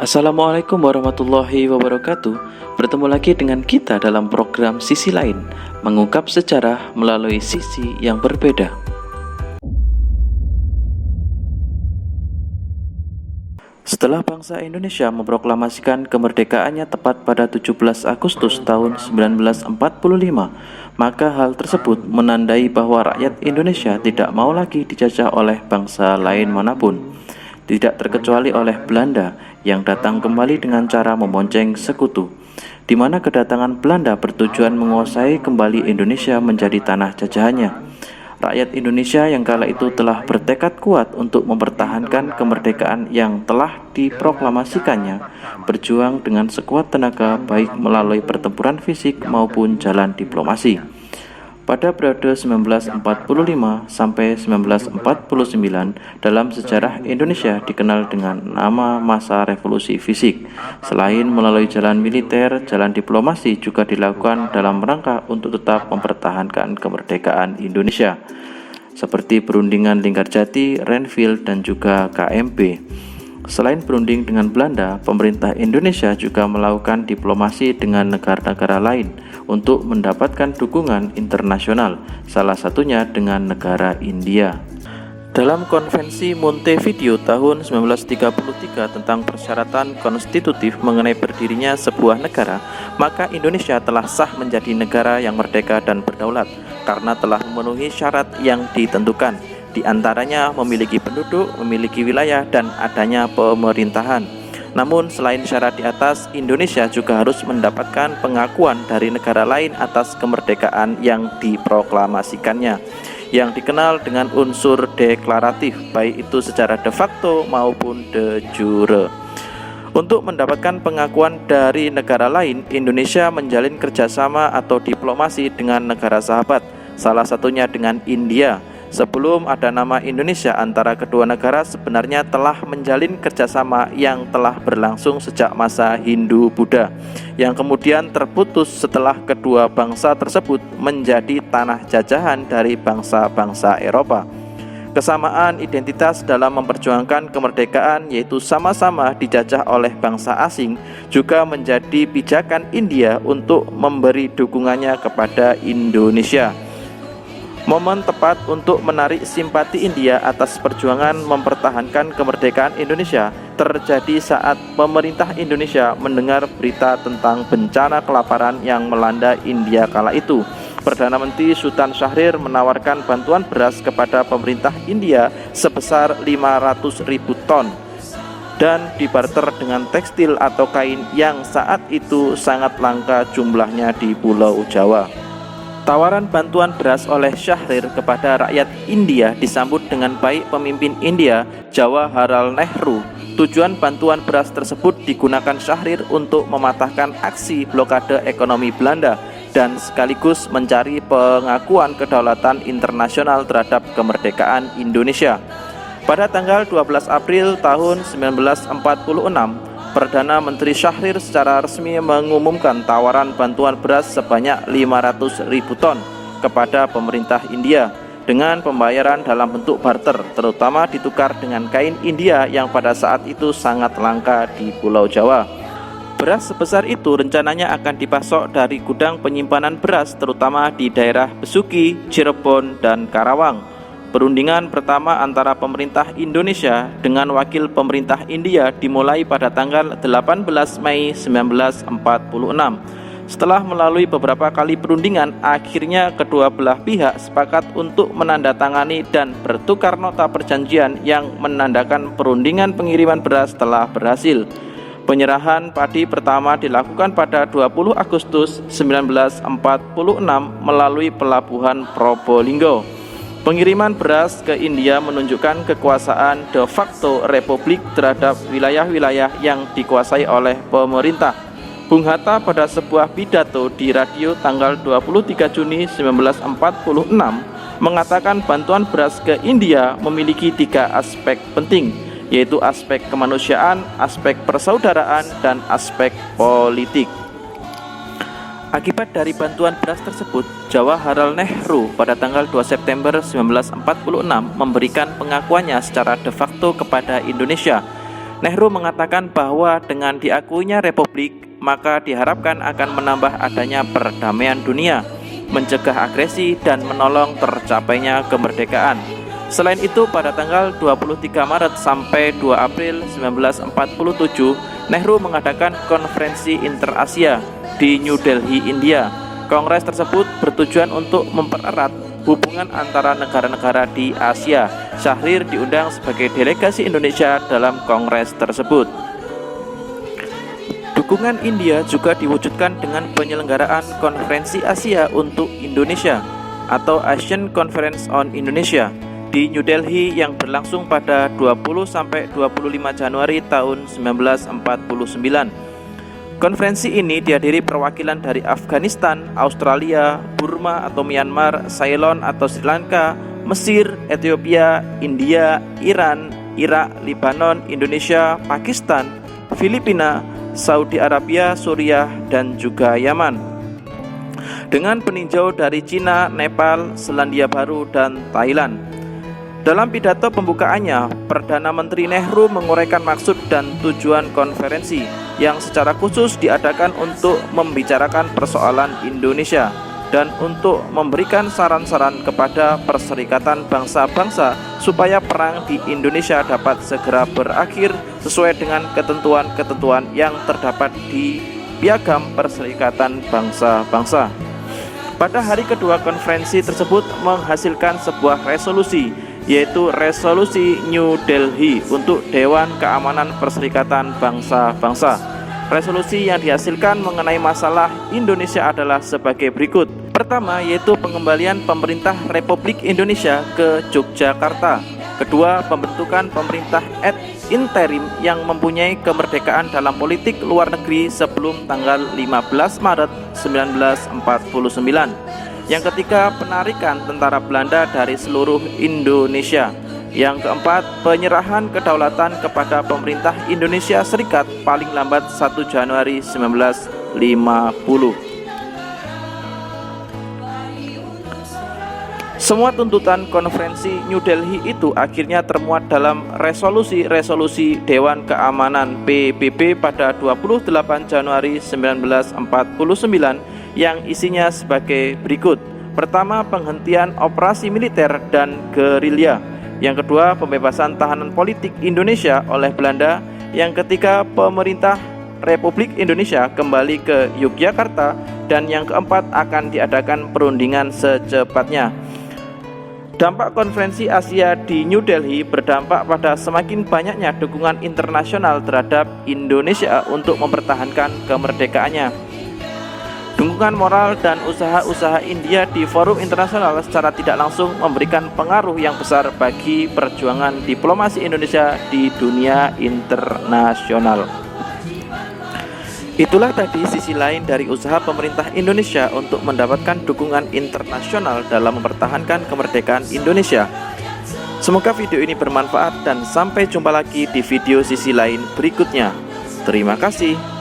Assalamualaikum warahmatullahi wabarakatuh. Bertemu lagi dengan kita dalam program Sisi Lain, mengungkap sejarah melalui sisi yang berbeda. Setelah bangsa Indonesia memproklamasikan kemerdekaannya tepat pada 17 Agustus tahun 1945, maka hal tersebut menandai bahwa rakyat Indonesia tidak mau lagi dijajah oleh bangsa lain manapun, tidak terkecuali oleh Belanda yang datang kembali dengan cara membonceng sekutu, di mana kedatangan Belanda bertujuan menguasai kembali Indonesia menjadi tanah jajahannya. Rakyat Indonesia yang kala itu telah bertekad kuat untuk mempertahankan kemerdekaan yang telah diproklamasikannya, berjuang dengan sekuat tenaga baik melalui pertempuran fisik maupun jalan diplomasi. Pada periode 1945 sampai 1949 dalam sejarah Indonesia dikenal dengan nama masa revolusi fisik. Selain melalui jalan militer, jalan diplomasi juga dilakukan dalam rangka untuk tetap mempertahankan kemerdekaan Indonesia, seperti perundingan Linggarjati, Renville, dan juga KMP. Selain berunding dengan Belanda, pemerintah Indonesia juga melakukan diplomasi dengan negara-negara lain untuk mendapatkan dukungan internasional, salah satunya dengan negara India. Dalam Konvensi Montevideo tahun 1933 tentang persyaratan konstitutif mengenai berdirinya sebuah negara, maka Indonesia telah sah menjadi negara yang merdeka dan berdaulat karena telah memenuhi syarat yang ditentukan, di antaranya memiliki penduduk, memiliki wilayah, dan adanya pemerintahan. Namun selain syarat di atas, Indonesia juga harus mendapatkan pengakuan dari negara lain atas kemerdekaan yang diproklamasikannya, yang dikenal dengan unsur deklaratif, baik itu secara de facto maupun de jure. Untuk mendapatkan pengakuan dari negara lain, Indonesia menjalin kerjasama atau diplomasi dengan negara sahabat, salah satunya dengan India. Sebelum ada nama Indonesia, antara kedua negara sebenarnya telah menjalin kerjasama yang telah berlangsung sejak masa Hindu-Buddha, yang kemudian terputus setelah kedua bangsa tersebut menjadi tanah jajahan dari bangsa-bangsa Eropa. Kesamaan identitas dalam memperjuangkan kemerdekaan, yaitu sama-sama dijajah oleh bangsa asing, juga menjadi pijakan India untuk memberi dukungannya kepada Indonesia. Momen tepat untuk menarik simpati India atas perjuangan mempertahankan kemerdekaan Indonesia terjadi saat pemerintah Indonesia mendengar berita tentang bencana kelaparan yang melanda India kala itu. Perdana Menteri Sultan Syahrir menawarkan bantuan beras kepada pemerintah India sebesar 500.000 ton dan dibarter dengan tekstil atau kain yang saat itu sangat langka jumlahnya di Pulau Jawa. Tawaran bantuan beras oleh Syahrir kepada rakyat India disambut dengan baik pemimpin India, Jawaharlal Nehru. Tujuan bantuan beras tersebut digunakan Syahrir untuk mematahkan aksi blokade ekonomi Belanda dan sekaligus mencari pengakuan kedaulatan internasional terhadap kemerdekaan Indonesia. Pada tanggal 12 April tahun 1946, Perdana Menteri Syahrir secara resmi mengumumkan tawaran bantuan beras sebanyak 500.000 ton kepada pemerintah India dengan pembayaran dalam bentuk barter, terutama ditukar dengan kain India yang pada saat itu sangat langka di Pulau Jawa. Beras sebesar itu rencananya akan dipasok dari gudang penyimpanan beras terutama di daerah Besuki, Cirebon, dan Karawang. Perundingan pertama antara pemerintah Indonesia dengan wakil pemerintah India dimulai pada tanggal 18 Mei 1946. Setelah melalui beberapa kali perundingan, akhirnya kedua belah pihak sepakat untuk menandatangani dan bertukar nota perjanjian yang menandakan perundingan pengiriman beras telah berhasil. Penyerahan padi pertama dilakukan pada 20 Agustus 1946 melalui pelabuhan Probolinggo. Pengiriman beras ke India menunjukkan kekuasaan de facto Republik terhadap wilayah-wilayah yang dikuasai oleh pemerintah. Bung Hatta pada sebuah pidato di radio tanggal 23 Juni 1946 mengatakan bantuan beras ke India memiliki 3 aspek penting, yaitu aspek kemanusiaan, aspek persaudaraan, dan aspek politik. Akibat dari bantuan beras tersebut, Jawaharlal Nehru pada tanggal 2 September 1946 memberikan pengakuannya secara de facto kepada Indonesia Nehru mengatakan bahwa dengan diakuinya republik, maka diharapkan akan menambah adanya perdamaian dunia, mencegah agresi, dan menolong tercapainya kemerdekaan. Selain itu, pada tanggal 23 Maret sampai 2 April 1947, Nehru mengadakan konferensi Inter-Asia di New Delhi, India. Kongres tersebut bertujuan untuk mempererat hubungan antara negara-negara di Asia. Syahrir diundang sebagai delegasi Indonesia dalam kongres tersebut. Dukungan India juga diwujudkan dengan penyelenggaraan Konferensi Asia untuk Indonesia atau Asian Conference on Indonesia di New Delhi yang berlangsung pada 20–25 Januari tahun 1949. Konferensi ini dihadiri perwakilan dari Afghanistan, Australia, Burma atau Myanmar, Ceylon atau Sri Lanka, Mesir, Ethiopia, India, Iran, Irak, Lebanon, Indonesia, Pakistan, Filipina, Saudi Arabia, Suriah, dan juga Yaman. Dengan peninjau dari Cina, Nepal, Selandia Baru, dan Thailand. Dalam pidato pembukaannya, Perdana Menteri Nehru menguraikan maksud dan tujuan konferensi yang secara khusus diadakan untuk membicarakan persoalan Indonesia dan untuk memberikan saran-saran kepada Perserikatan Bangsa-Bangsa supaya perang di Indonesia dapat segera berakhir sesuai dengan ketentuan-ketentuan yang terdapat di Piagam Perserikatan Bangsa-Bangsa. Pada hari kedua konferensi tersebut menghasilkan sebuah resolusi, yaitu Resolusi New Delhi untuk Dewan Keamanan Perserikatan Bangsa-Bangsa. Resolusi yang dihasilkan mengenai masalah Indonesia adalah sebagai berikut. Pertama, yaitu pengembalian pemerintah Republik Indonesia ke Yogyakarta. Kedua, pembentukan pemerintah ad interim yang mempunyai kemerdekaan dalam politik luar negeri sebelum tanggal 15 Maret 1949. Yang ketiga, penarikan tentara Belanda dari seluruh Indonesia. Yang keempat, penyerahan kedaulatan kepada pemerintah Indonesia Serikat paling lambat 1 Januari 1950. Semua tuntutan konferensi New Delhi itu akhirnya termuat dalam resolusi-resolusi Dewan Keamanan PBB pada 28 Januari 1949 yang isinya sebagai berikut. Pertama, penghentian operasi militer dan gerilya. Yang kedua, pembebasan tahanan politik Indonesia oleh Belanda. Yang ketiga, pemerintah Republik Indonesia kembali ke Yogyakarta. Dan yang keempat, akan diadakan perundingan secepatnya. Dampak konferensi Asia di New Delhi berdampak pada semakin banyaknya dukungan internasional terhadap Indonesia untuk mempertahankan kemerdekaannya. Dukungan moral dan usaha-usaha India di forum internasional secara tidak langsung memberikan pengaruh yang besar bagi perjuangan diplomasi Indonesia di dunia internasional. Itulah tadi sisi lain dari usaha pemerintah Indonesia untuk mendapatkan dukungan internasional dalam mempertahankan kemerdekaan Indonesia. Semoga video ini bermanfaat dan sampai jumpa lagi di video sisi lain berikutnya. Terima kasih.